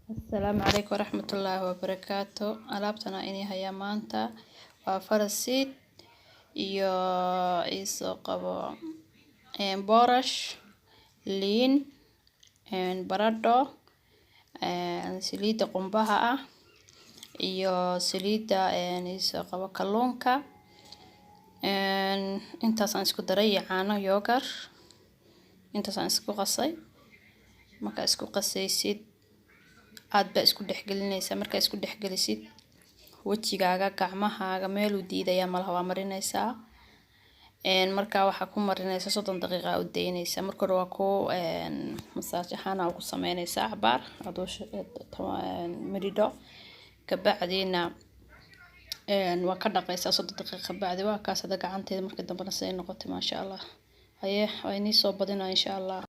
السلام عليكم ورحمة الله وبركاته. ألابتنا إني هيا مانتا وفرسيد iyo isoo qabo boorash liin baradho saliida qumbaha ah iyo saliida isoo qabo kalluunka intaas aan isku daray caano yogurt intaas aan isku qasay marka isku qasaysid aad ba isku dhexgelinaysa marka isku dhexgelisid wajigaaga gacmahaaga meel u diidaya malaha waa marinaysaa marka waxa ku marinaysa 30 daqiiqo u deynaysa marka hore waa ku massage ahaan ugu sameynaysaa xabaar adoo marido ka bacdina waa ka dhaqaysaa 30 daqiiqo bacdi waa kaasada gacanteeda marka dambana say noqotay ma sha Allah haye way ni soo badinaa insha Allah.